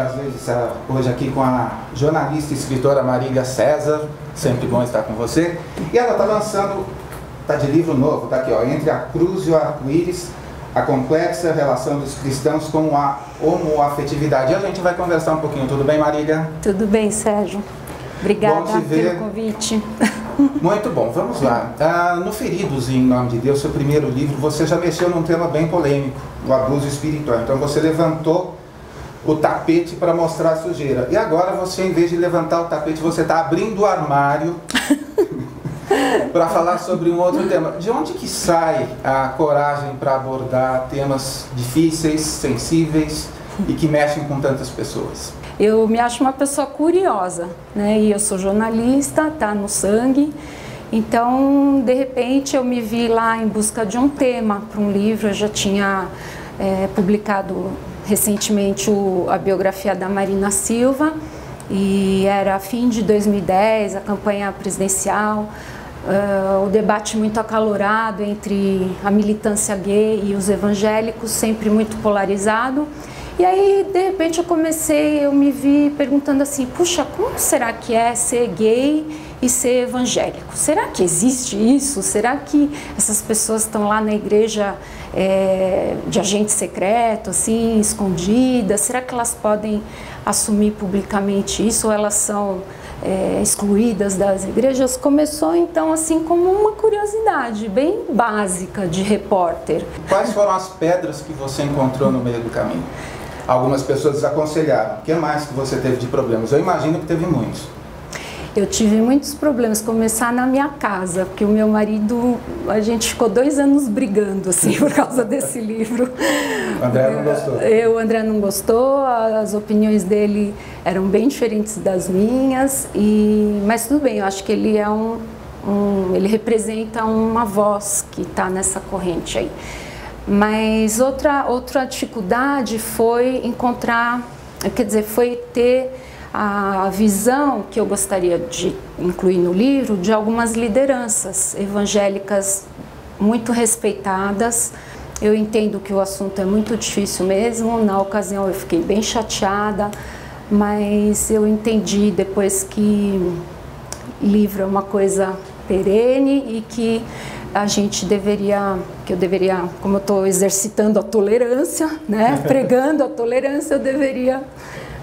prazer de estar hoje aqui com a jornalista e escritora Marília César. Sempre bom estar com você. E ela está lançando, está de livro novo, está aqui, ó, Entre a Cruz e o Arco-Íris, a complexa relação dos cristãos com a homoafetividade. E a gente vai conversar um pouquinho. Tudo bem, Marília? Tudo bem, Sérgio. Obrigada pelo convite. Muito bom, vamos lá. No Feridos em Nome de Deus, seu primeiro livro, você já mexeu num tema bem polêmico, o abuso espiritual. Então você levantou o tapete para mostrar a sujeira. E agora você, em vez de levantar o tapete, você está abrindo o armário para falar sobre um outro tema. De onde que sai a coragem para abordar temas difíceis, sensíveis e que mexem com tantas pessoas? Eu me acho uma pessoa curiosa, né? E eu sou jornalista, tá no sangue. Então, de repente, eu me vi lá em busca de um tema para um livro. Eu já tinha publicado recentemente a biografia da Marina Silva, e era fim de 2010, a campanha presidencial, o debate muito acalorado entre a militância gay e os evangélicos, sempre muito polarizado. E aí, de repente, eu me vi perguntando assim, puxa, como será que é ser gay e ser evangélico? Será que existe isso? Será que essas pessoas estão lá na igreja de agente secreto, assim, escondidas? Será que elas podem assumir publicamente isso ou elas são excluídas das igrejas? Começou, então, assim, como uma curiosidade bem básica de repórter. Quais foram as pedras que você encontrou no meio do caminho? Algumas pessoas desaconselharam. O que mais que você teve de problemas? Eu imagino que teve muitos. Eu tive muitos problemas, começar na minha casa, porque o meu marido, a gente ficou 2 anos brigando, assim, por causa desse livro. O André não gostou. O André não gostou, as opiniões dele eram bem diferentes das minhas, mas tudo bem, eu acho que ele é ele representa uma voz que está nessa corrente aí. Mas outra dificuldade foi foi ter a visão que eu gostaria de incluir no livro de algumas lideranças evangélicas muito respeitadas. Eu entendo que o assunto é muito difícil mesmo, na ocasião eu fiquei bem chateada, mas eu entendi depois que livro é uma coisa perene e que eu deveria, como eu estou exercitando a tolerância, né, pregando a tolerância, eu deveria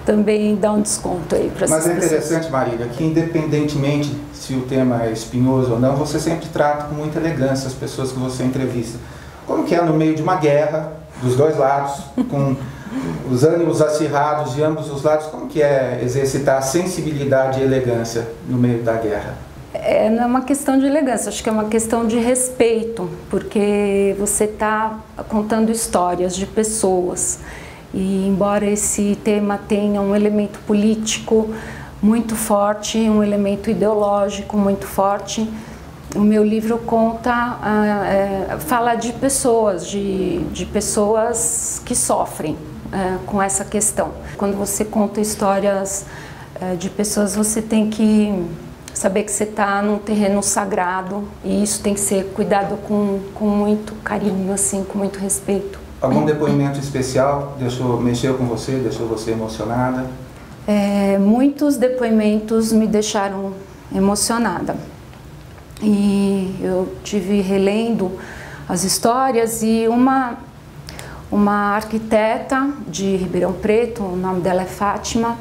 também dar um desconto aí para essas pessoas. Mas é interessante, Marília, que independentemente se o tema é espinhoso ou não, você sempre trata com muita elegância as pessoas que você entrevista. Como que é no meio de uma guerra, dos dois lados, com os ânimos acirrados de ambos os lados, como que é exercitar sensibilidade e elegância no meio da guerra? Não é uma questão de elegância, acho que é uma questão de respeito, porque você está contando histórias de pessoas. E embora esse tema tenha um elemento político muito forte, um elemento ideológico muito forte, o meu livro fala de pessoas, de pessoas que sofrem com essa questão. Quando você conta histórias de pessoas, você tem que saber que você está num terreno sagrado e isso tem que ser cuidado com muito carinho, assim, com muito respeito. Algum depoimento especial mexeu com você, deixou você emocionada? Muitos depoimentos me deixaram emocionada. E eu tive relendo as histórias e uma arquiteta de Ribeirão Preto, o nome dela é Fátima,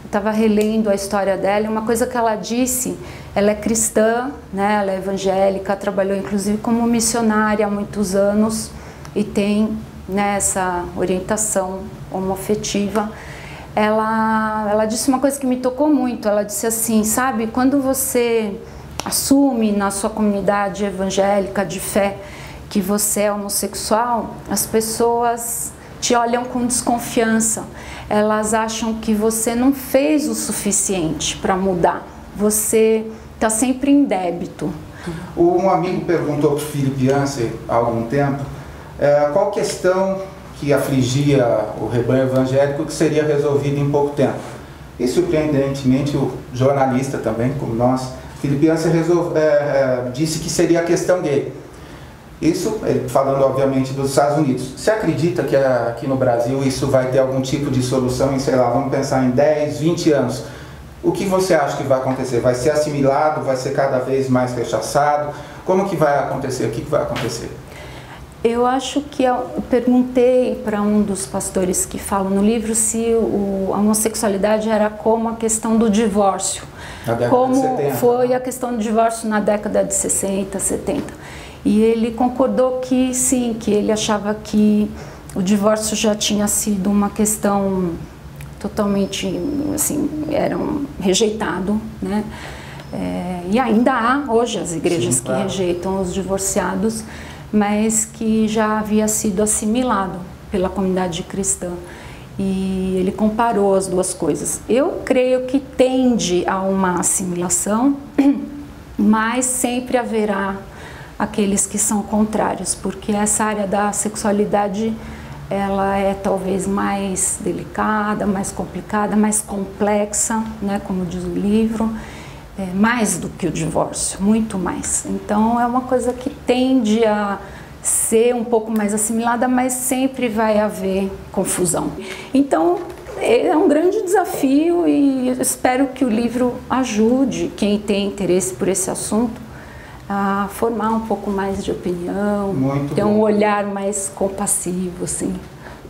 estava relendo a história dela e uma coisa que ela disse, ela é cristã, né, ela é evangélica, trabalhou inclusive como missionária há muitos anos e tem essa orientação homoafetiva. Ela disse uma coisa que me tocou muito, ela disse assim, sabe, quando você assume na sua comunidade evangélica de fé que você é homossexual, as pessoas te olham com desconfiança, elas acham que você não fez o suficiente para mudar, você está sempre em débito. Um amigo perguntou para o Philip Yancey há algum tempo qual questão que afligia o rebanho evangélico que seria resolvida em pouco tempo. E surpreendentemente o jornalista também, como nós, Philip Yancey disse que seria a questão gay. Isso, falando obviamente dos Estados Unidos. Você acredita que aqui no Brasil isso vai ter algum tipo de solução em, sei lá, vamos pensar em 10, 20 anos? O que você acha que vai acontecer? Vai ser assimilado? Vai ser cada vez mais rechaçado? Como que vai acontecer? O que vai acontecer? Eu acho que eu perguntei para um dos pastores que falam no livro se a homossexualidade era como a questão do divórcio. Como de 70. Foi a questão do divórcio na década de 60, 70. E ele concordou que sim, que ele achava que o divórcio já tinha sido uma questão totalmente, assim, era rejeitado, né? E ainda há hoje as igrejas sim, claro, que rejeitam os divorciados, mas que já havia sido assimilado pela comunidade cristã. E ele comparou as duas coisas. Eu creio que tende a uma assimilação, mas sempre haverá aqueles que são contrários, porque essa área da sexualidade, ela é talvez mais delicada, mais complicada, mais complexa, né, como diz o livro, mais do que o divórcio, muito mais. Então é uma coisa que tende a ser um pouco mais assimilada, mas sempre vai haver confusão. Então é um grande desafio e eu espero que o livro ajude quem tem interesse por esse assunto a formar um pouco mais de opinião, ter um olhar mais compassivo, assim.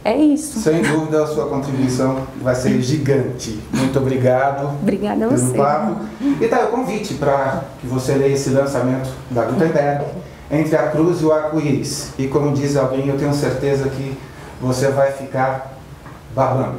É isso. Sem dúvida a sua contribuição vai ser gigante. Muito obrigado. Obrigada a você. Papo. E tá o convite para que você leia esse lançamento da Gutenberg, Entre a Cruz e o Arco-Íris. E como diz alguém, eu tenho certeza que você vai ficar babando.